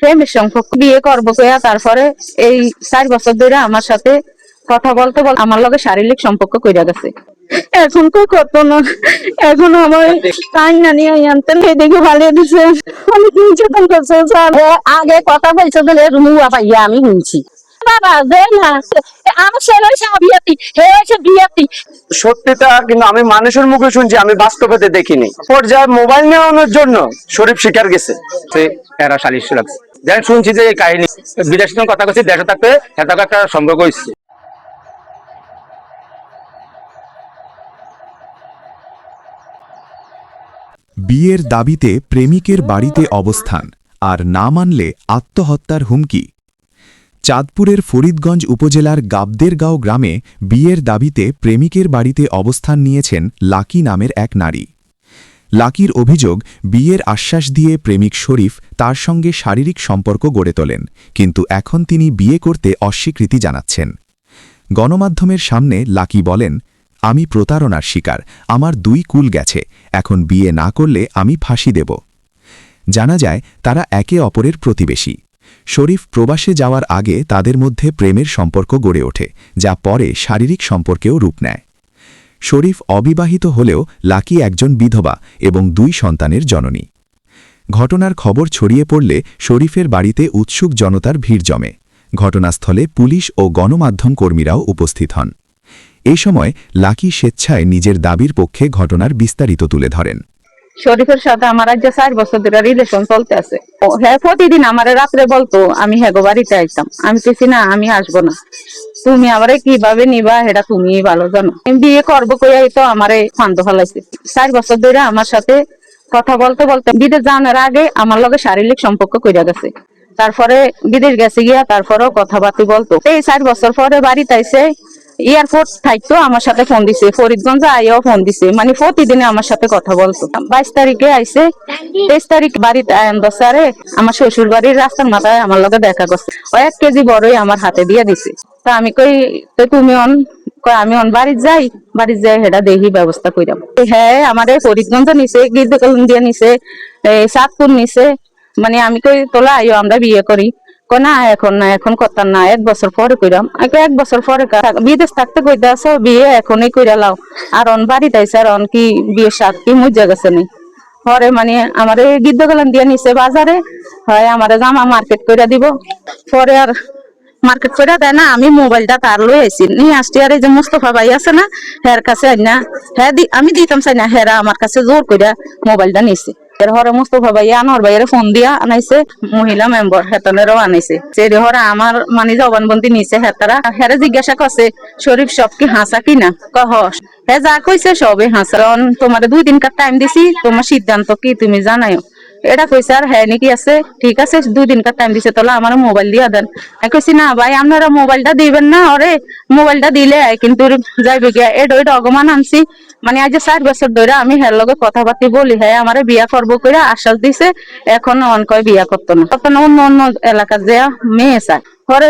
প্রেমের সম্পর্ক বিয়ে করবো কইয়া তারপরে এই 4 বছর ধরে আমার সাথে কথা বলতে বলতে আমার লগে শারীরিক সম্পর্ক কইরা গেছে। এখন কো কত না, এখন আমার কান্না নিয়ে আনতেন দেখে ভালো দিছে, অনেক নির্যাতন করছে স্যার। আগে কথা বলছে বলে রুমুয়া পাইয়া আমি শুনছি বাবা যে না আমার ছেলে বিয়াতি হে এসে বিয়াতি সত্যিটা কিন্তু আমি মানুষের মুখে শুনছি, আমি বাস্তবতে দেখিনি। পর্যায়ে মোবাইল নেওয়ানোর জন্য শরীফ শিকার গেছে, এরা সালিশ রাখছে। যেন শুনছি যে এই কাহিনী বিদেশ থেকে কথা কইছি, দেশে থাকতে একটা সম্পর্ক হয়েছে। বিয়ের দাবিতে প্রেমিকের বাড়িতে অবস্থান আর না মানলে আত্মহত্যার হুমকি। চাঁদপুরের ফরিদগঞ্জ উপজেলার গাবদেরগাঁও গ্রামে বিয়ের দাবিতে প্রেমিকের বাড়িতে অবস্থান নিয়েছেন লাকি নামের এক নারী। লাকির অভিযোগ, বিয়ের আশ্বাস দিয়ে প্রেমিক শরীফ তার সঙ্গে শারীরিক সম্পর্ক গড়ে তোলেন, কিন্তু এখন তিনি বিয়ে করতে অস্বীকৃতি জানাচ্ছেন। গণমাধ্যমের সামনে লাকি বলেন, আমি প্রতারণার শিকার, আমার 2 কুল গেছে, এখন বিয়ে না করলে আমি ফাঁসি দেব। জানা যায় তারা একে অপরের প্রতিবেশী। শরীফ প্রবাসে যাওয়ার আগে তাদের মধ্যে প্রেমের সম্পর্ক গড়ে ওঠে, যা পরে শারীরিক সম্পর্কেও রূপ নেয়। শরীফ অবিবাহিত হলেও লাকি একজন বিধবা এবং 2 সন্তানের জননী। ঘটনার খবর ছড়িয়ে পড়লে শরীফের বাড়িতে উৎসুক জনতার ভিড় জমে। ঘটনাস্থলে পুলিশ ও গণমাধ্যম কর্মীরাও উপস্থিত হন। এই সময় লাকি স্বেচ্ছায় নিজের দাবির পক্ষে ঘটনার বিস্তারিত তুলে ধরেন। শরীফের সাথে আমার আজ 4 বছর ধরে রিলেশন চলতে আছে। হ্যাঁ প্রতিদিন আমার রাত্রে বলতো আমি হেগো বাড়িতে আইতাম, আমি কিছু না আমি আসবো না, তুমি আমারে কিভাবে নিবা সেটা তুমি ভালো জানো। আমি বিয়ে করবো কইয়াই তো আমারে ফান্দ ফেলাইছে। 4 বছর ধরে আমার সাথে কথা বলতে বলতে বিদেশ যাওয়ার আগে আমার লগে শারীরিক সম্পর্ক কইরা গেছে। তারপরে বিদেশ গেছে গিয়া তারপরেও কথাবার্তা বলতো। এই 4 বছর পরে বাড়িতে আইসে, এয়ারপোর্ট থাকতো আমার সাথে ফোন দিছে, ফরিদগঞ্জ আইয়াও ফোন দিছে, মানে প্রতিদিনে আমার সাথে কথা বলতো। 22 তারিখে আইসে, 23 তারিখ বাড়িতে আয়ন্দসারে আমার শ্বশুর বাড়ির রাস্তার মাথায় আমার লগে দেখা করছে। ও 1 কেজি বড়ই আমার হাতে দিয়ে দিছে। তা আমি কই তো তুমি আমি বাড়িতে যাই, বাড়িতে যাই হেটা দেখি ব্যবস্থা কইরাম। হ্যাঁ আমারে ফরিদগঞ্জ নিছে, গির্দকলম দিয়ে নিছে, চাঁদপুর নিছে, মানে আমি কই তোলা আইও আমরা বিয়ে করি। না এখন না, এখন কথা না, 1 বছর পরে কইরাম। 1 বছর পরে বিদেশ থাকতে কইতে আসো বিয়ে এখনই কইরা লাও, আর বাড়িতে আইসে আর কি বিয়ের সাথ কি মজা গেছে নি। পরে মানে আমার গিদ্দগলান দিয়ে নিছে বাজারে, হয় আমার জামা মার্কেট কইরা দিব। পরে আর মার্কেট করে দেয় না, আমি মোবাইলটা তার লই আইছি, নিয়ে আসছি। আর এই যে মুস্তফা ভাই আছে না, হের কাছে না হ্যাঁ আমি দিতাম চাই না, হেরা আমার কাছে জোর কইরা মোবাইলটা নিছে। এর হরে মুস্তফা ভাই আনোয়ার ভাইয়ের ফোন দিয়া আনাইছে, মহিলা মেম্বার হেতনেরও আনাইছে। সেই হরে আমার মানে জবানবন্দি নিছে। হেতারা হেরে জিজ্ঞাসা করছে শরীফ সব কি হাসা কিনা, কহস হ্যাঁ যা কইছে সবে হাসা। তোমার 2 দিন কার টাইম দিছি, তোমার সিদ্ধান্ত কি তুমি জানাইও। এটা কইছে আর হ্যাঁ নাকি আছে, ঠিক আছে 2 দিন কার টাইম দিছে, তাহলে আমার মোবাইল দিয়া দেন। আমি কইছি না ভাই আপনারা মোবাইলটা দিবেন না, ওরে মোবাইলটা দিলে কিন্তু যাইবে গিয়া এটা অগমান আনছি। মানে আজ 4 বছর ধরে আমি হের লগে কথাবার্তা বলি, হ্যাঁ আমারে বিয়া করবো কইরা আশ্বাস দিছে, এখন অন কয় বিয়া করতো না। তখন অন্য অন্য এলাকার যে মেয়ে চায়। পরে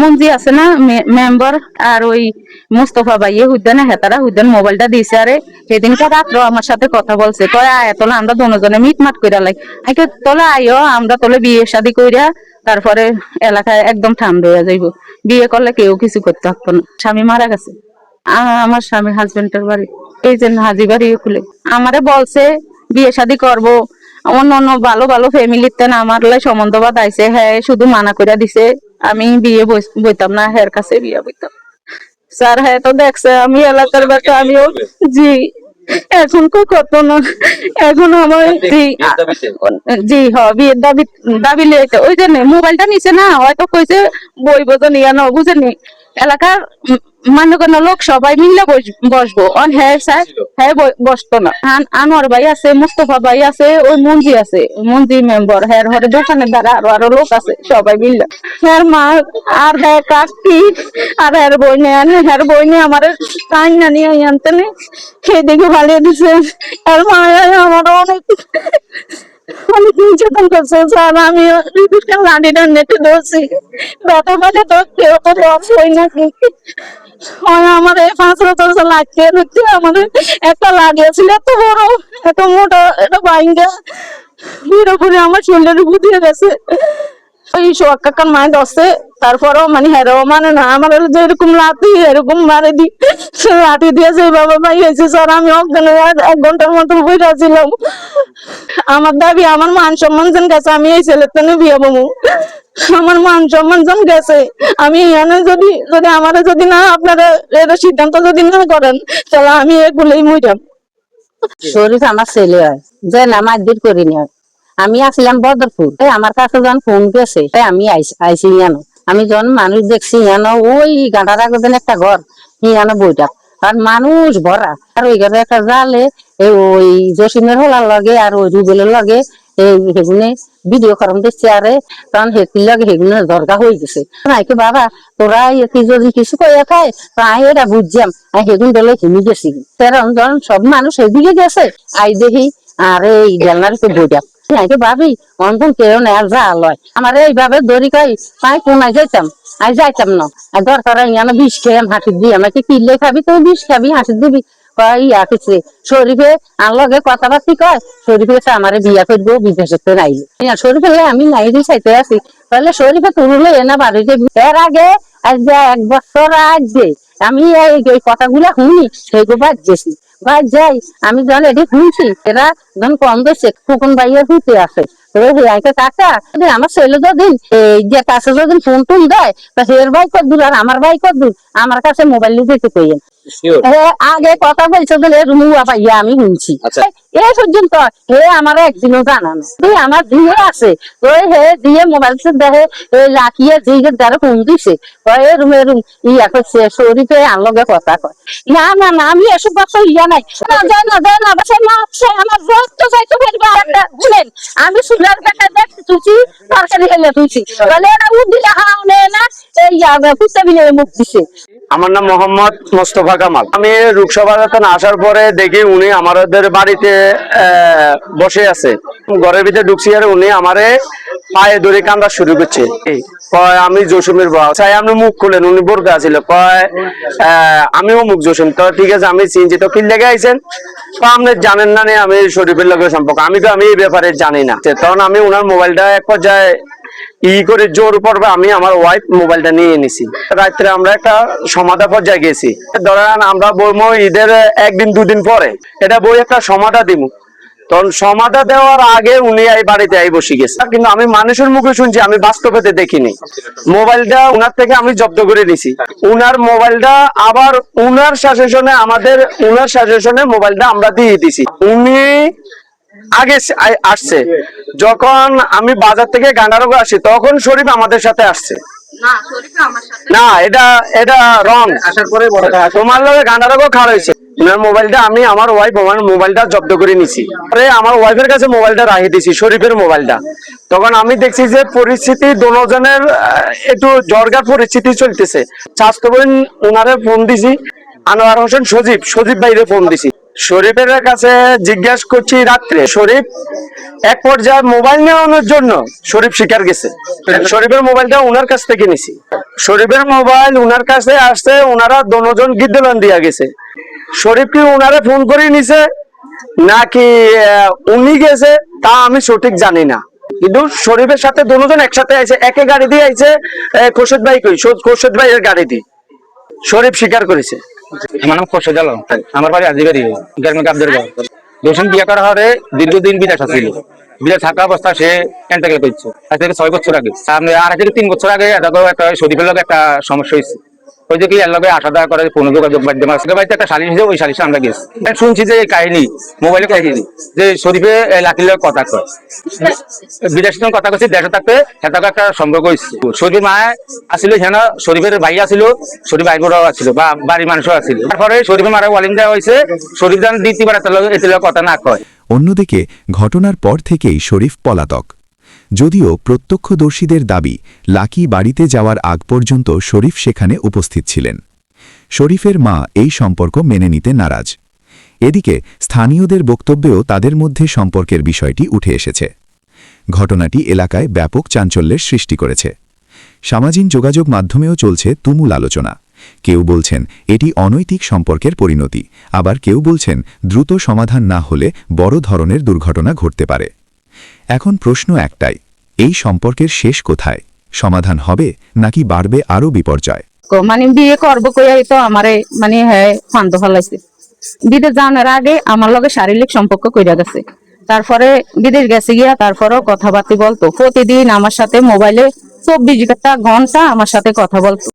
মঞ্জি আছে না মেম্বার, আর ওই মুস্তফা ভাইয়ে হুদ্দানে হেতারা হুদ্দান মোবাইলটা দিছে। আরে সেদিনকার রাত্র আমার সাথে কথা বলছে, কয় আয় তোলা আমরা দুজনে মিটমাট কইরা লাই। আমি তোলা আইও আমরা তোলে বিয়ে শাদী কইরা তারপরে এলাকায় একদম ঠান্ডা হয়ে যাইব, বিয়ে করলে কেউ কিছু করতে পারতো না। স্বামী মারা গেছে, আমার স্বামী হাজবেন্ডের বাড়ি এই যে হাজি বাড়ি খুলে আমারে বলছে বিয়ে শাদী করবো। অন্য অন্য ভালো ভালো ফ্যামিলিতে না আমার সম্বন্ধ বাদ আইছে, হ্যাঁ শুধু মানা করে দিছে, আমি বিয়ে বইতাম না, হের কাছে বিয়ে বইতাম। স্যার হ্যাঁ তো দেখছে আমি এলাকার বাচ্চা, আমিও জি এখন কো কত না, এখন আমার জি বিয়ের দাবি দাবি লিয়েছে। ওই জন্য মোবাইলটা নিছে না, হয়তো কইছে বই বোঝো নিয়ে না, বুঝেনি এলাকার মানে কোনো লোক সবাই মিলে বসবো, হ্যাঁ স্যার হ্যাঁ বসতো না। আনোয়ার ভাই আছে, মুস্তফা ভাই আছে, ওই মঞ্জি আছে, মঞ্জি মেম্বার, হ্যাঁ হরে দোকানের দ্বারা আরো লোক আছে, সবাই মিলে হ্যাঁ মা আর হ্যাঁ কাকি আর হ্যার বই নিয়ে আনে, হ্যার বই নিয়ে আমার টাইম না নিয়ে আনতে নেই, সেই দিকে ভালিয়ে দিছে। আর মা আমার অনেক অনেক নির্যাতন করছে স্যার। আমি লাঠিটা নেটে ধরছি, ব্যথা পাঠে তো কেউ তো লস হই নাকি আমার এই 5 বছর লাগছে দেখতে। আমাদের একটা লাগিয়েছিল এত বড় এত মোটা, এটা বাইঙ্গা পুরোপুরি আমার শরীরের বুঝিয়ে গেছে। ওই সোয়াক্কা কান মায় দশে তারপরেও মানে হেরো মানে না আমার হলো যে এরকম লাঠি এরকম মারে দি লাঠি দিয়ে যে বাবা ভাই হয়েছে স্যার আমি অজ্ঞান হয়ে 1 ঘন্টার মতো বইটা ছিলাম। আমার দাবি আমার মান সম্মান যেন গেছে, আমি এই ছেলের তেনে বিয়ে বমু, আমার মান সম্মান যেন গেছে। আমি এখানে যদি যদি আমার যদি না আপনারা এর সিদ্ধান্ত যদি না করেন তাহলে আমি এগুলোই মইরাম। শরীফ আমার ছেলে হয়, যে না মারধর করিনি হয়। আমি আসলাম বদরপুর, আমার কাছে যখন ফোন গেছে আমি আইসি ইয়ানো। আমি যখন মানুষ দেখছি ইয়ানো ওই গাঁটার আগে একটা ঘর ইয়ানো বইটা, আর মানুষ ভরা, আর ওই ঘরে একটা জালে ওই জসিমের হোলার লগে আর ওই রুবেলের লগে সেগুনে ভিডিও করম দেখছি, আরে তখন হেতির লগে সেগুনে দরকার হয়ে গেছে। নাইকে বাবা তোরা যদি কিছু কইয়া খায় তো আমি এটা বুঝছিলাম, আমি সেগুন বেলে হিমি গেছি। যখন সব মানুষ এদিকে গেছে আই দেখি আর এই জানলার তো বইটা নাইকে ভাবি অন্তন কেউ নেই আর যা লয় আমার এইভাবে দড়ি খাই পাই কোনায় যাইতাম, আমি যাইতাম না। আর দরকার ইয়ানো বিষ খেয়ে হাঁটি দিই, আমাকে কিনলে খাবি তুই বিষ খাবি হাঁটি দিবি। ইয়া কিছু শরীফে আর লগে কথাবার্তি কয়, শরীফে আমার বিয়া করবো বিদেশে নাইলে শরীফে আমি নাইরি চাইতে আছি, তাহলে শরীফে তুললে এনা বাড়িতে। এর আগে আজ 1 বছর আগে আমি এই কথাগুলা শুনি সেগুলো বাদ গেছি, বাদ যাই আমি যখন এটি শুনছি এরা যখন কম গেছে ফুকন বাইয়ের হুতে আছে কাকা আমার ছেলে যদিন এই যে কাছে যদিন ফোন টুন দেয় তা হের ভাই কত দূর আর আমার ভাই কত দূর আমার কাছে মোবাইল দিতে কইেন। আগে কথা বলছে রুমুয়া পাইয়া আমি শুনছি এ পর্যন্ত হে আমার একদিনও জানানো আমার দিয়ে আছে ওই হে দিয়ে মোবাইল দেখে রাখিয়ে যে যারা ফোন দিছে রুমে রুম ইয়া করছে শরীফে আনলগে কথা কয়। না না না আমি এসব কথা ইয়া নাই না যায় না যায় না বাসে না আমার রক্ত চাইতে ফেলবে বুঝলেন। আমি সুলার কাটা দেখছি তুই তরকারি খেলে তুইছি বলে না উঠ দিলে হাওনে না এই ফুটতে বিলে মুখ দিছে। আমার নাম মোহাম্মদ মোস্তফা কামাল। আমি রূপসভাতে আসার পরে দেখি উনি আমাদের বাড়িতে বসে আছে, ঘরের ভিতরে ঢুকছি আর উনি আমারে পায়ে ধরে কান্দা শুরু করছে। কয় আমি জসিমের বউ, চাই আপনি মুখ খুলেন, উনি বোরকা আছিল। কয় আমিও মুখ জসিম। তো ঠিক আছে আমি চিনছি, তো কি লেগে আইছেন? আপনি জানেন না আমি শরীফের লগে সম্পর্ক, আমি এই ব্যাপারে জানি না। তখন আমি ওনার মোবাইলটা এক পর্যায়ে করে জোর পড়বে আমি আমার ওয়াইফ মোবাইলটা নিয়ে নিছি। রাত্রে আমরা একটা সমাধা পর্যায়ে গেছি, ধরেন আমরা বইমো ঈদের 1 দিন 2 দিন পরে এটা বই একটা সমাধা দিব। তখন সমাধা দেওয়ার আগে উনি এই বাড়িতে বসে গেছে, কিন্তু আমি মানুষের মুখে শুনছি, আমি বাস্তবেতে দেখিনি। মোবাইলটা উনার থেকে আমি জব্দ করে নিছি। উনার মোবাইলটা আবার উনার সাজেশনে উনার সাজেশনে মোবাইলটা আমরা দিয়ে দিছি। উনি আগে আসছে, যখন আমি বাজার থেকে গান্ডারগো আসি তখন শরীফ আমাদের সাথে আসছে। না এটা রং আসার পরে তোমার লগে গান্ডারগো খাওয়া হয়েছে। উনার মোবাইলটা আমি আমার ওয়াইফ মোবাইলটা জব্দ করে নিছি, আমার ওয়াইফের কাছে মোবাইলটা রাখি দিছি, শরীফের মোবাইলটা। তখন আমি দেখছি যে পরিস্থিতি দুজনের একটু জর্গার পরিস্থিতি চলতেছে। স্বাস্থ্য বোন উনারে ফোন দিছি, আনোয়ার হোসেন সজীব ভাইরে ফোন দিছি। শরীফের কাছে জিজ্ঞাসা করছি রাত্রে, শরীফ এক পর্যায়ে মোবাইল নেওয়ানোর জন্য শরীফ স্বীকার গেছে। শরীফের মোবাইলটা উনার কাছ থেকে নিছি, শরীফের মোবাইল উনার কাছে আসছে, ওনারা দুজন গিদ্দলান দিয়া গেছে। শরীফ কি উনারে ফোন করে নিছে নাকি উনি গেছে তা আমি সঠিক জানি না, কিন্তু শরীফের সাথে দুজন একসাথে আইছে, একে গাড়ি দিয়ে আইছে। খোরশেদ ভাই কই? খোরশেদ ভাই এর গাড়ি দিয়ে শরীফ স্বীকার করেছে। আমার নাম খোরশেদ আলম, আমার বাড়ি আজিবাড়ি গ্রামে গাবদের গাঁও। দর্শন বিয়ে করা হলে দীর্ঘদিন বিদেশ ছিল, বিদেশ থাকা অবস্থা সে এন্টাকেল করছে আজ থেকে 6 বছর আগে। সামনে 2.5 থেকে 3 বছর আগে একটা শরীফের লগে একটা সমস্যা হয়েছে। ওই যে কি এর লগে আসা যাওয়া করে কোনো যোগাযোগ বাড়িতে একটা সালিশ হয়েছে, ওই সালিশে আমরা গেছি। শুনছি যে এই কাহিনী মোবাইলে কাহিনী যে শরীফে লাঠির লগে কথা কয়, বিদেশ কথা কইছে, দেশে থাকতে সেটাকে একটা সম্পর্ক হয়েছে। শরীফের মা আসছিল সেখানে, শরীফের ভাই আসছিল, শরীফ ভাই বোনরাও আসছিল বা বাড়ির মানুষও আসছিল। তারপরে শরীফের মারা ওয়ালিং দেওয়া হয়েছে, শরীফ যেন দ্বিতীয়বার এতে কথা না কয়। অন্যদিকে ঘটনার পর থেকেই শরীফ পলাতক। যদিও প্রত্যক্ষদর্শীদের দাবি লাকি বাড়িতে যাওয়ার আগ পর্যন্ত শরীফ সেখানে উপস্থিত ছিলেন। শরীফের মা এই সম্পর্ক মেনে নিতে নারাজ। এদিকে স্থানীয়দের বক্তব্যেও তাদের মধ্যে সম্পর্কের বিষয়টি উঠে এসেছে। ঘটনাটি এলাকায় ব্যাপক চাঞ্চল্যের সৃষ্টি করেছে। সামাজিক যোগাযোগ মাধ্যমেও চলছে তুমুল আলোচনা। কেউ বলছেন এটি অনৈতিক সম্পর্কের পরিণতি, আবার কেউ বলছেন দ্রুত সমাধান না হলে বড় ধরনের দুর্ঘটনা ঘটতে পারে। এখন প্রশ্ন একটাই, এই সম্পর্কের শেষ কোথায়? সমাধান হবে নাকি বাড়বে আরও বিপর্যয়? মানে বিয়ে করবো কইয়াই তো আমারে মানে হ্যাঁ ফান্দ ফলাইছে। বিদেশ যাওয়ার আগে আমার লগে শারীরিক সম্পর্ক কইরা গেছে, তারপরে বিদেশ গেছে গিয়া তারপরেও কথাবার্তা বলতো, প্রতিদিন আমার সাথে মোবাইলে 24 ঘন্টা আমার সাথে কথা বলতো।